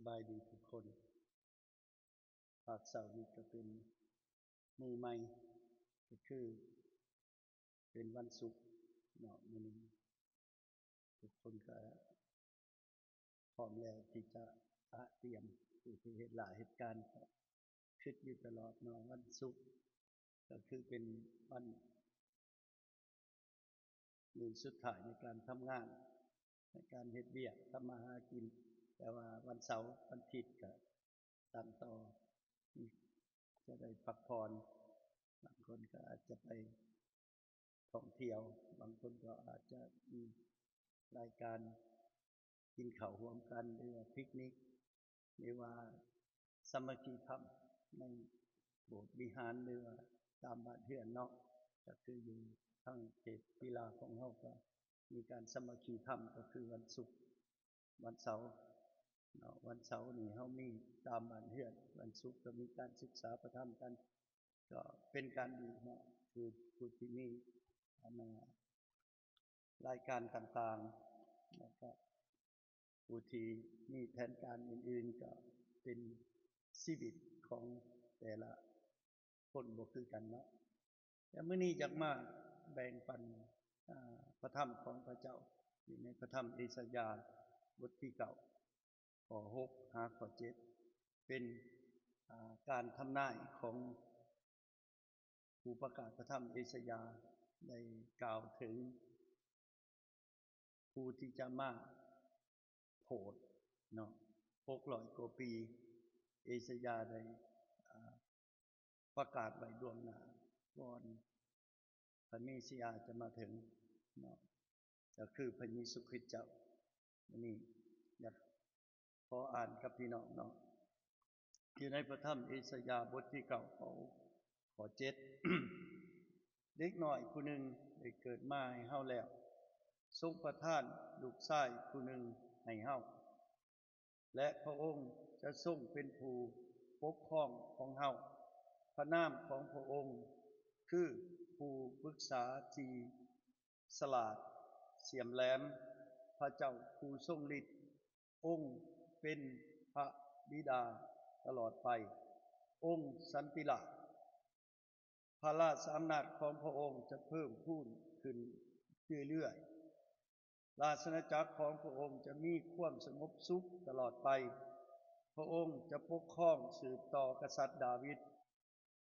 สบายดีทุกคนภาคเสาร์นี้ก็เป็นมือใหม่ก็คือเป็นวันศุกร์เนาะมื้อนี้ทุกคนก็พร้อมแล้วที่จะเตรียมผู้ที่เฮ็ดหลายเหตุการณ์ก็คิดอยู่ตลอดเนาะวันศุกร์ก็คือเป็นวันมื้อสุดท้ายในการทำงานในการเฮ็ดเวียกทำมาหากินแต่ว่าวันเสาร์วันอาทิตย์ก็ตามต่อจะได้พักผ่อนบางคนก็อาจจะไปท่องเที่ยวบางคนก็อาจจะมีรายการกินข้าวร่วมกันหรือว่าปิกนิกหรือว่าสามัคคีธรรมในโบสถ์วิหารหรือว่าตามบ้านเรือนเนาะก็คืออยู่ทั้งเขตกีฬาของเฮาก็มีการสามัคคีธรรมก็คือวันศุกร์วันเสาร์เนาะวันเสาร์นี่เฮามีตามบ้านเรือนวันศุกร์ก็มีการศึกษาพระธรรมกันก็เป็นการดีเนาะคือผู้ที่มีรายการต่างๆแล้วก็ผู้ที่มีแผนการอื่นๆก็เป็นชีวิตของแต่ละคนบ่คือกันเนาะแต่มื้อนี้อยากมาแบ่งปันพระธรรมของพระเจ้าอยู่ในพระธรรมเอสายาห์บทที่9ข้อ6หาข้อ7เป็นการทำนายของผู้ประกาศพระธรรมเอสายาห์ได้กล่าวถึงผู้ที่จะมาโผดเนาะ600กว่าปีเอสายาห์ได้ประกาศไว้ล่วงหน้าก่อนพระเมสสิยาจะมาถึงเนาะก็คือพระเยซูคริสต์เจ้านี่อยากขออ่านกับพี่น้องเนาะอยู่ในพระธรรมเอสายาห์บทที่9ข้อ7เด็กน้อยผู้หนึ่งได้เกิดมาให้เฮาแล้วทรงประทานลูกชายผู้หนึ่งให้เฮาและพระองค์จะทรงเป็นผู้ปกครองของเฮาพระนามของพระองค์คือผู้ปรึกษาที่ฉลาดเฉียบแหลมพระเจ้าผู้ทรงฤทธิ์องค์เป็นพระบิดาตลอดไปองค์สันติราชพระราชอำนาจของพระองค์จะเพิ่มพูนขึ้นเรื่อยๆราชอาณาจักรของพระองค์จะมีความสงบสุขตลอดไปพระองค์จะปกครองสืบต่อกษัตริย์ดาวิด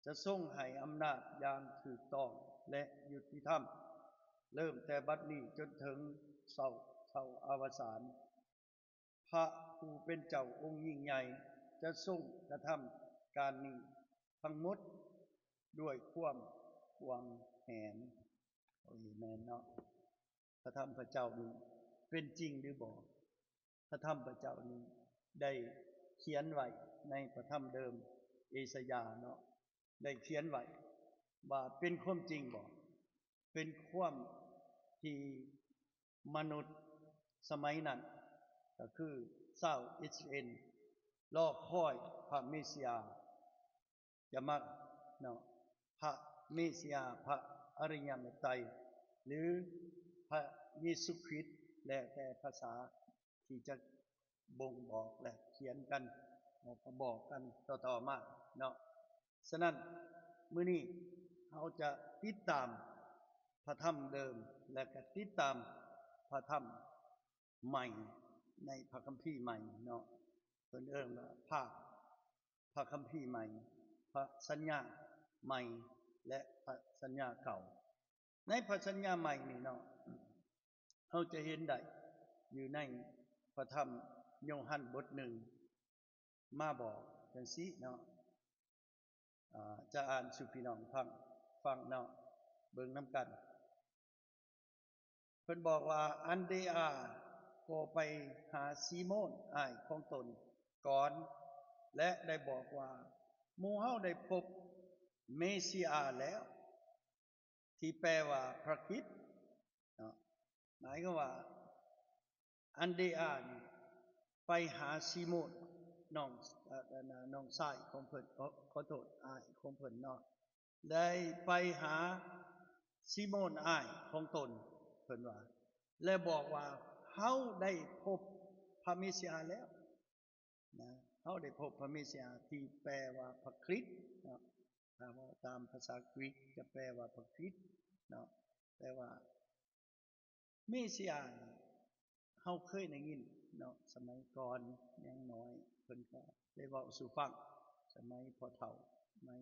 จะทรงให้อำนาจอย่างถูกต้องและยุติธรรมเริ่มแต่บัดนี้จนถึงเท่าอวสานพระผู้เป็นเจ้าองค์ยิ่งใหญ่จะทรงกระทำการนี้ทั้งหมดด้วยความหวังแหนแม่นเนาะพระธรรมพระเจ้านี้เป็นจริงหรือบ่พระธรรมพระเจ้านี้ได้เขียนไว้ในพระธรรมเดิมเอสายาห์เนาะได้เขียนไว้ว่าเป็นความจริงบ่เป็นความที่มนุษย์สมัยนั้นก็คือชาวอิสราเอลรอคอยพระเมสสิยาจะมาเนาะพระเมสสิยาพระอริยเมตไตรหรือพระเยซูคริสต์และแต่ภาษาที่จะบ่งบอกและเขียนกันแล้วก็บอกกันต่อๆมาเนาะฉะนั้นมื้อนี้เราจะติดตามพระธรรมเดิมและก็ติดตามพระธรรมใหม่ในพระคัมภีร์ใหม่เนาะเพิ่นเอิ้นว่าพระคัมภีร์ใหม่พระสัญญาใหม่และพระสัญญาเก่าในพระสัญญาใหม่นี่เนาะเราจะเห็นได้อยู่ในพระธรรมโยฮันบท1มาบอกจังซี่เนาะจะอ่านสู่พี่น้องฟังเนาะเบิ่งนำกันเพิ่นบอกว่าอันเดอาก็ไปหาซีโมนอ้ายของตนก่อนและได้บอกว่าหมู่เฮาได้พบเมสสิอาแล้วที่แปลว่าพระคริสต์เนาะหมายก็ว่าอันเดอานี่ไปหาซีโมนน้องชายของเพิ่นขอโทษอ้ายของเพิ่นเนาะได้ไปหาซีโมนอ้ายของตนเพิ่นว่าและบอกว่าเฮาได้พบพระเมสสิอาแล้ว นะเขาได้พบพระเมสสิยาที่แปลว่าพระคริสต์เนาะถ้าว่าตามภาษากรีกจะแปลว่าพระคริสต์เนาะแต่ว่าเมสสิยาเขาเคยได้ยินเนาะสมัยก่อนยังน้อยเพิ่นก็ได้เว้าสู่ฟังสมัยพ่อเฒ่าสมัย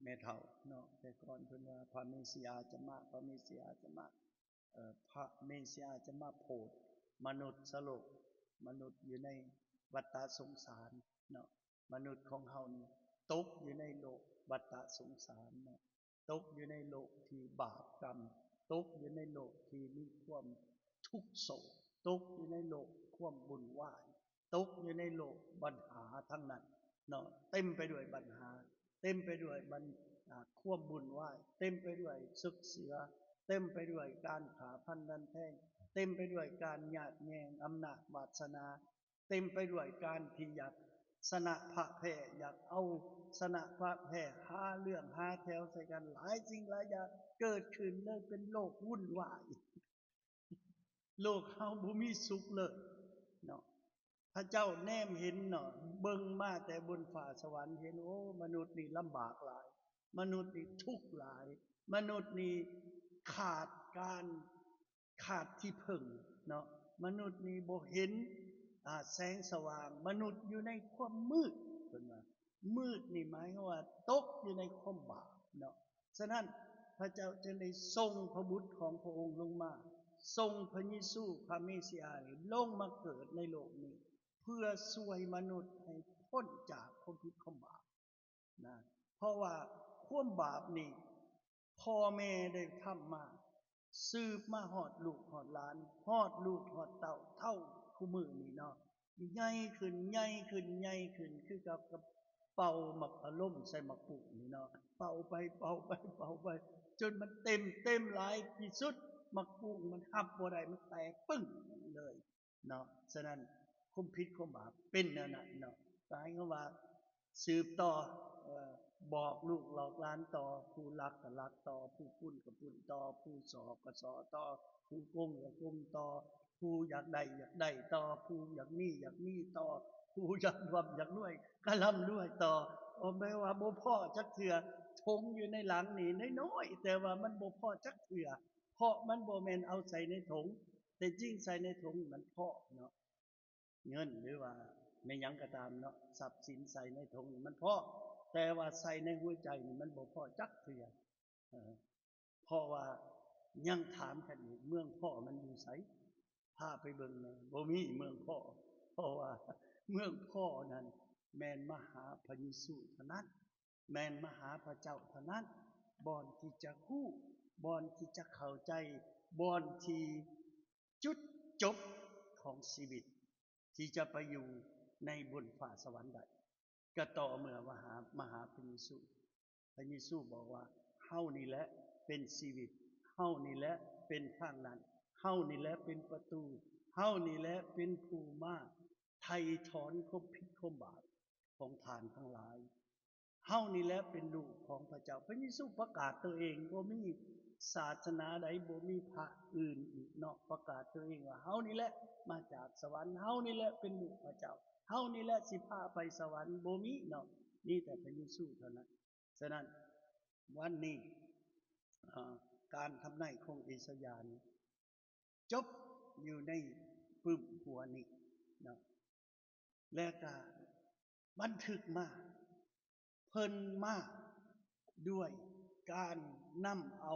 แม่เฒ่าเนาะแต่ก่อนเพิ่นว่าพระเมสสิยาจะมาพระเมสสิยาจะมาพระเมสสิยาจะมาโปรดมนุษย์สโลกมนุษย์อยู่ในวัฏสงสารเนาะมนุษย์ของเฮานี่ตกอยู่ในโลกวัฏสงสารเนาะตกอยู่ในโลกที่บาปกรรมตกอยู่ในโลกที่มีความทุกข์โศกตกอยู่ในโลกความบุญวายตกอยู่ในโลกปัญหาทั้งนั้นเนาะเต็มไปด้วยปัญหาเต็มไปด้วยความบุญวายเต็มไปด้วยศึกเสือเต็มไปด้วยการขาพันดันแท่งเต็มไปด้วยการหยาดแยงอำนาจวาสนาเต็มไปด้วยการที่อยากสนะพระแผ่อยากเอาสนะพระแผ่หาเรื่องหาแถวใส่กันหลายสิ่งหลายอย่างเกิดขึ้นเลยเป็นโลกวุ่นวายโลกเฮาบ่มีสุขเลยเนาะพระเจ้าแนมเห็นเนาะเบิ่งมาแต่บนฟ้าสวรรค์เห็นโอ้มนุษย์นี่ลำบากหลายมนุษย์นี่ทุกข์หลายมนุษย์นี่ขาดที่พึ่งเนาะมนุษย์นี่บ่เห็นแสงสว่างมนุษย์อยู่ในความมืดเพิ่นว่ามืดนี่หมายความว่าตกอยู่ในความบาปเนาะฉะนั้นพระเจ้าจึงได้ส่งพระบุตรของพระองค์ลงมาทรงพระเยซูพระเมสสิยาลงมาเกิดในโลกนี้เพื่อช่วยมนุษย์ให้พ้นจากความผิดความบาปนะเพราะว่าความบาปนี่พ่อแม่ได้ทำมาสืบมาฮอดลูกฮอดหลานฮอดลูกฮอดเต่าเท่าคู่มือนี่เนาะใหญ่ขึ้นใหญ่ขึ้นใหญ่ขึ้นคือกับเป่าหมักอารมณ์ใส่หมักปุกนี่เนาะเป่าไปเป่าไปเป่าไปจนมันเต็มหลายที่สุดหมักปุกมันหับบ่ได้มันแตกปึ้งเลยเนาะฉะนั้นความผิดความบาปเป็นแนวนั้นเนาะหมายความว่าสืบต่อบอกลูกหลอกหลานต่อผู้รักก็รักต่อผู้ปุ้นก็ปุ้นต่อผู้สอก็สอต่อผู้โกงก็โกงต่อผู้อยากได้ต่อผู้อยากมีต่อผู้อยากรวมอยากรวยก็ร่ำรวยต่อแม้ว่าบ่พ่อจักเถื่อทงอยู่ในหลังนี่น้อยๆแต่ว่ามันบ่พ่อจักเถื่อเพราะมันบ่แม่นเอาใส่ในถุงแต่จริงใส่ในถุงมันพ่อเนาะเงินหรือว่าไม่ยังก็ตามเนาะทรัพย์สินใส่ในถุงมันพ่อแต่ว่าใส่ในหัวใจนี่มันบ่พ่อจักเถื่อเพราะว่ายังถามกันอยู่เมืองพ่อมันอยู่ไสพาไปเบิ่งเลยบ่มีเมืองพ่อเพราะว่าเมืองพ่อนั้นแม่นมหาพระเยซูเท่านั้นแม่นมหาพระเจ้าเท่านั้นบ่อนที่จะฮู้บ่อนที่จะเข้าใจบ่อนที่จุดจบของชีวิตที่จะไปอยู่ในบนฟ้าสวรรค์ได้ก็ต่อเมื่อมหาพระเยซูบอกว่าเฮานี่แหละเป็นชีวิตเฮานี่แหละเป็นทางนั้นเฮานี่แหละเป็นประตูเฮานี่แหละเป็นผู้มาไถ่ถอนความผิดความบาปของทานทั้งหลายเฮานี่แหละเป็นลูกของพระเจ้าพระเยซูประกาศตัวเองบ่มีศาสนาใดบ่มีพระอื่นอีกเนาะประกาศตัวเองว่าเฮานี่แหละมาจากสวรรค์เฮานี่แหละเป็นลูกพระเจ้าเฮานี่แหละสิพาไปสวรรค์บ่มีเนาะนี่แต่พระเยซูเท่านั้นฉะนั้นวันนี้การทำนายของอิสยาห์จบอยู่ในปึ้มหัวนี้นะและก็บันทึกมาเพิ่นมาด้วยการนำเอา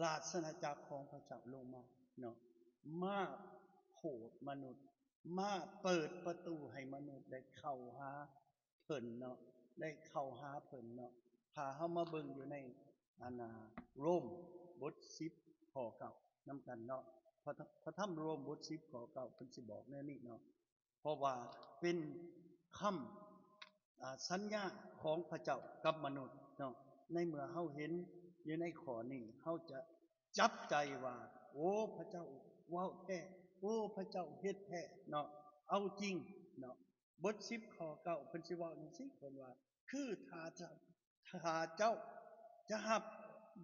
ราชอาณาจักรของพระเจ้าลงมาเนาะมาโผล่มนุษย์มาเปิดประตูให้มนุษย์ได้เข้าหาเพิ่นเนาะได้เข้าหาเพิ่นเนาะถ้าเฮามาเบิ่งอยู่ในโรมบท10ข้อ9นำกันเนาะพระธรรมโรมบท10ข้อ9เพิ่นสิบอกแนวนี้เนาะเพราะว่าเป็นคำสัญญาของพระเจ้ากับมนุษย์เนาะในเมื่อเฮาเห็นอยู่ในข้อนี้เฮาจะจับใจว่าโอ้พระเจ้าเว้าแท้โอ้พระเจ้าเฮ็ดแท้เนาะเอาจริงเนาะบท10ข้อ9เพิ่นสิเว้าจังซี่เพิ่นว่าคือถ้าเจ้าจะรับ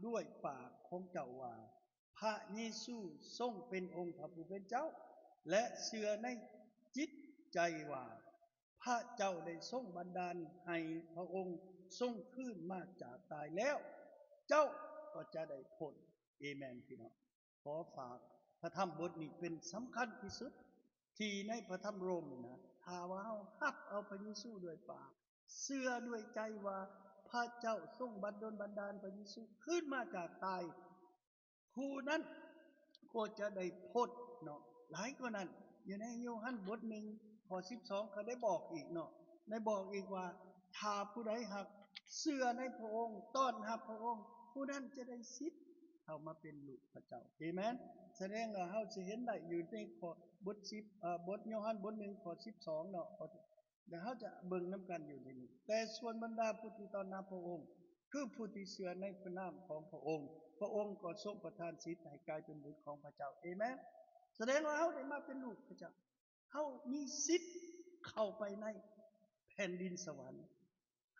ด้วยปากของเจ้าว่าพระเยซูทรงเป็นองค์พระผู้เป็นเจ้าและเชื่อในจิตใจว่าพ พระเจ้าได้ทรงบันดาลให้พระองค์ทรงขึ้นมาจากตายแล้ว เจ้าก็จะได้พ้นเอเมนพี่น้องขอฝากพระธรรมบทนี้เป็นสำคัญที่สุดที่ในพระธรรมโรมนะถ้าว่าเฮาฮับเอาพระเยซูด้วยปากเชื่อด้วยใจว่าพระเจ้าทรงบันดาลพระเยซูขึ้นมาจากตายผู้นั้นก็จะได้พ้นเนาะหลายกว่านั้นอยู่ในโยฮันบทหนึ่งข้อ12เขาได้บอกอีกเนาะได้บอกอีกว่าถ้าผู้ใดหักเชื่อในพระองค์ต้อนรับพระองค์ผู้นั้นจะได้สิทธิ์เข้ามาเป็นลูกพระเจ้าเอเมนแสดงว่าเฮาสิเห็นได้อยู่ในข้อบท10บทโยฮันบท1ข้อ12เนาะเดี๋ยวเฮาจะเบิ่งนํกันอยู่ในนี้แต่ส่วนบรรดาผู้ที่ต้อนรับพระองค์คือผู้ที่เชื่อในพระนามของพระองค์พระองค์ก็ทรงประทานสิทธิ์ให้กลายเป็นบุตรของพระเจ้าเอเมนแสดงว่าเฮาได้มาเป็นลูกพระเจ้าเฮามีสิทธิ์เข้าไปในแผ่นดินสวรรค์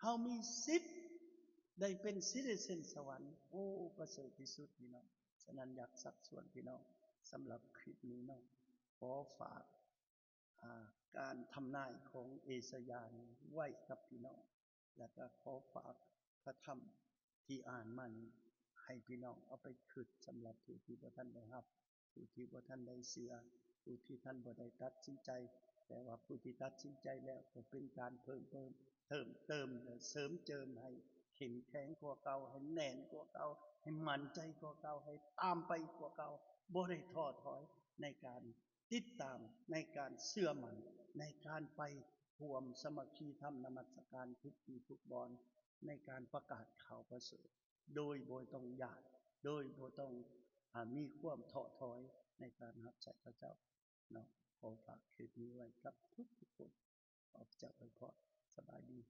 เฮามีสิทธิ์ได้เป็นซิติเซนสวรรค์โอ้ประเสริฐที่สุดพี่น้องฉะนั้นอยากสักส่วนพี่น้องสำหรับคลิปนี้เนาะขอฝากการทำนายของเอสยาห์ไว้กับพี่น้องและก็ขอฝากพระธรรมที่อ่านมันให้พี่น้องเอาไปคิดสำหรับผู้ที่บ่ทันได้รับผู้ที่บ่ทันได้เชื่อผู้ที่ท่านบ่ได้ตัดสินใจแต่ว่าผู้ที่ตัดสินใจแล้วก็เป็นการเพิ่มเติมเสริมเจิมให้เข้มแข็งกว่าเก่าให้แน่นกว่าเก่าให้มั่นใจกว่าเก่าให้ตามไปกว่าเก่าบ่ได้ท้อถอยในการติดตามในการเชื่อมั่นในการไปร่วมสมัคคีทำนมัสการทุกปีทุกบอนในการประกาศข่าวประเสริฐโดยบ่ต้องยากโดยบ่ต้องมีความท้อถอยในการรับใช้พระเจ้าเนาะขอฝากคลิปนี้ไว้กับทุกคนขอเจ้าอวยพรสบายดี